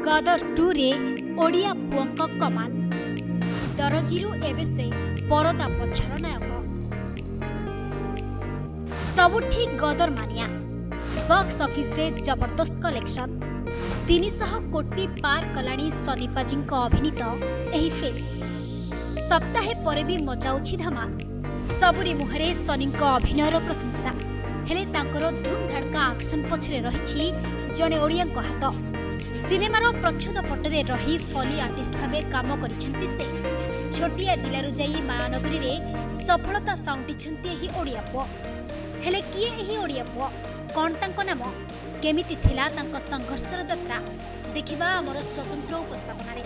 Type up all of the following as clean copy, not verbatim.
गदर 2 रे ओडिया पुअंक कमाल दरजीरु एबे से परदा पछर नायक सबुठी गदर मानिया बॉक्स ऑफिस रे जबरदस्त कलेक्शन 300 कोटी पार कलानी सनी पाजी अभिनीत एही फिल्म सप्ताहे परे भी मचाउछि धमाल सबुरी मुहरे सनी अभिनयर प्रशंसा हेले तांकर धूमधड़का एक्शन पछरे रहिछि जणे ओडिया हाथ सिनेमार प्रच्छद पटरे रही फली आर्टिस्ट भावे काम करिसेंती से छोटिया जिल्लारु जाई महानगरी रे सफलता साउंटिछंती एही ओडिया पुଅ हेले किए एही ओडिया पुଅ कोन तांको नाम केमिति थिला तांको संघर्षर यात्रा देखिबा हमर स्वतंत्र उपस्थापन रे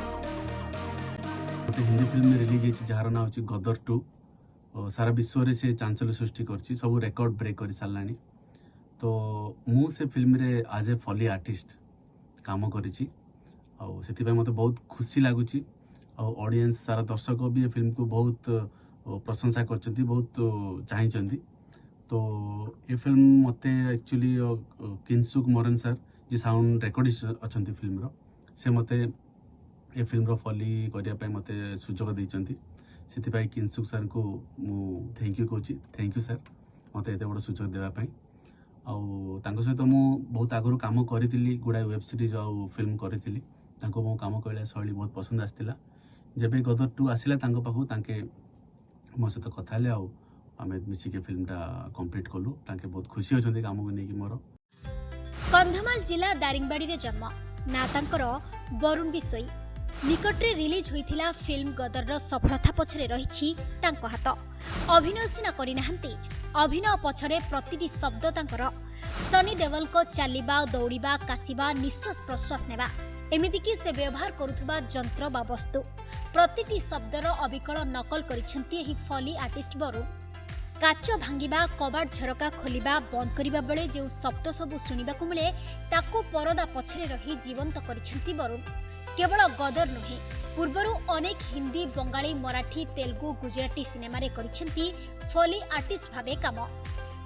हिंदी फिल्म रिलीज होती जार ना हूँ गदर 2 सारा विश्व रे से चांचल्य सृष्टि करछि सब रेकॉर्ड ब्रेक कर सारानी तो मु से फिल्म रे आज ए फली आर्टिस्ट काम करिछि से मते बहुत खुशी लगुच ऑडियंस सारा दर्शक भी फिल्म को बहुत प्रशंसा करछंती बहुत चाहिए तो ये फिल्म मते एक्चुअली किंसुक मोरन सर जी साउंड रिकॉर्डिस्ट अच्छंती फिल्म रो से मते ये फिल्म रो फली करिया पे मते सुजोग दैचंती से किंसुक सर को मु थैंक यू कहूँ थैंक यू सर मते एते बड़ सुजोग देवा पई आउ सहित मु बहुत आगु काम करी गुड़ाए वेब सीरीज आउ फिल्म करी मो काम कला शैली बहुत पसंद आसाला जब गदर 2 आसला पाखु तांके मो सहित कथा आम मिसिके फिल्मटा कंप्लीट कलु तांके बहुत खुशी अच्छा काम को लेकिन मोर कंधमाल जिला दारिंगबाड़ी रे जन्म ना तांकर वरुण बिसोई निकटरे रिलीज होइथिला फिल्म गदर सफलता पछरे रहिछि तांको हाथ अभिनय सिना करि नाहंती अभिनय पछरे प्रतिटी शब्द तांकर सनी देवल को चलिबा दौड़िबा कासिबा निश्वास प्रश्वास नेबा एमिति कि से व्यवहार करुथबा यंत्र बा वस्तु प्रतिटी शब्दर अविकल नकल करिसेंती एही फली आर्टिस्ट वरुण काच भांगिबा कबाट झरका खोलिबा बंद करिबा बेले जे शब्द सब सुनिबाकु मिले ताकू परदा पछरे रही जीवंत करिसेंती वरुण केवल गदर नुहे पूर्वरु अनेक हिंदी बंगाली मराठी तेलुगु गुजराती सिनेमा रे करिसेंती फली आर्टिस्ट भावे काम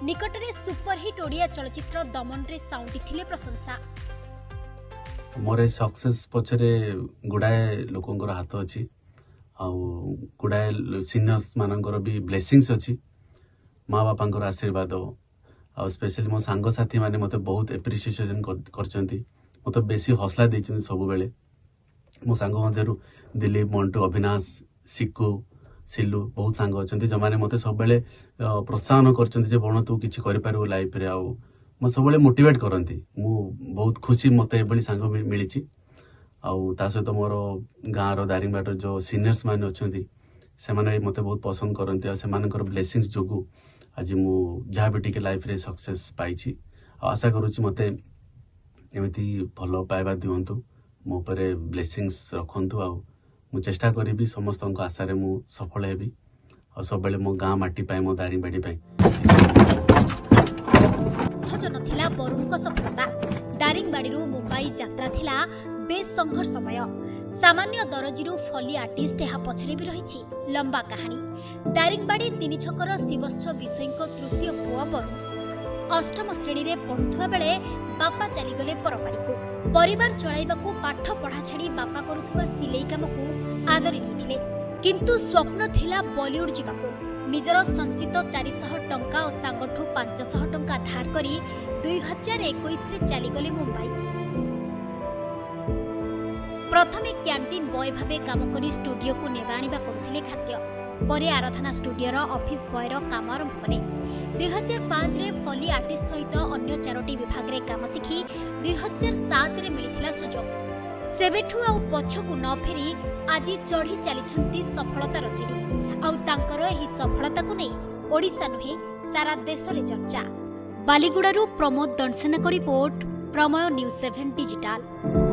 निकटरे सुपरहिट ओडिया चलचित्र दमन रे साउंडी थिले प्रशंसा मोर सक्सेस पछरे गुडाए लोकंकर हाथ अछि आ गुडाए सीनियर्स मानकर भी ब्लेसिंग्स अछि माँ बापांकर आशीर्वाद आ स्पेशली मो सांग साथी माने मते बहुत एप्रिसिएशन करचंती मते बेसी हौसला दैचंती सब बेले मो सांग मध्यरु दिलीप मंटू अविनाश सिक्कू सिल्लू बहुत सांग अच्छे जो मैंने मत सब बेले प्रोत्साहन कर बण तू किसी कर लाइफ रे आउ मत सब बेले मोटिवेट करती मु बहुत खुशी मत ये सांग मिली आउ ता सहित मोर गाँव दारिंगबाड़ जो सीनियर्स मैंने अच्छा से मत बहुत पसंद करती और ब्लेसिंग्स जो आज मु जहाँ भी टी लाइफ रे सक्सेस पाई आशा करुच्ची मत एमती भल पाइबा दिंतु मो पर ब्लेसिंग्स रखु आ मु चेष्टा करी समस्त आशा रे मु सफल हेबी और सब बेले मो गाँ माटी पाए मो दारिंगबाड़ी पाए भजन थिला वरुण को सफलता दारिंगबाड़ीरू मुंबई यात्रा थिला बेस संघर्षमय सामान्य दरजीरू फली आर्टिस्ट यहाँ पछरे भी रही लंबा कहानी दारिंगबाड़ी 3 छकर शिवस्छ विषयको तृतीय पुआ वरुण अष्टम श्रेणी रे पढ़ुथबा बेले बापा चलीगले परपारी को परिवार चलाइबाकू पाठ पढ़ा छाड़ी बापा करुथबा सिलाई काम को आदरी नैथिले किंतु स्वप्न थिला बॉलीवुड जीवाकू निजर संचित 400 टंका और सांगठू 500 टंका धार करी 2021 रे चलीगले मुंबई प्रथमे कैंटीन बॉय भावे काम करी स्टूडियो को नेबा आनिबा करुथिले खाद्य परे आराधना स्टूडियो रो ऑफिस बॉय रो काम आरंभ कले 2005 रे फली आर्टिस्ट सहित अन्य 4टी विभाग रे काम सिखी 2007 रे मिलिथिला सुजोग सेबेठु आ पछकु न फेरी आज चढ़ी चलीछंती सफलतार सीढ़ी आ तांकर एही सफलता को नै ओडिसा नुहे सारा देश रे चर्चा बालीगुड़ारू प्रमोद दंडसेना को रिपोर्ट प्रमय न्यूज 7 डिजिटल।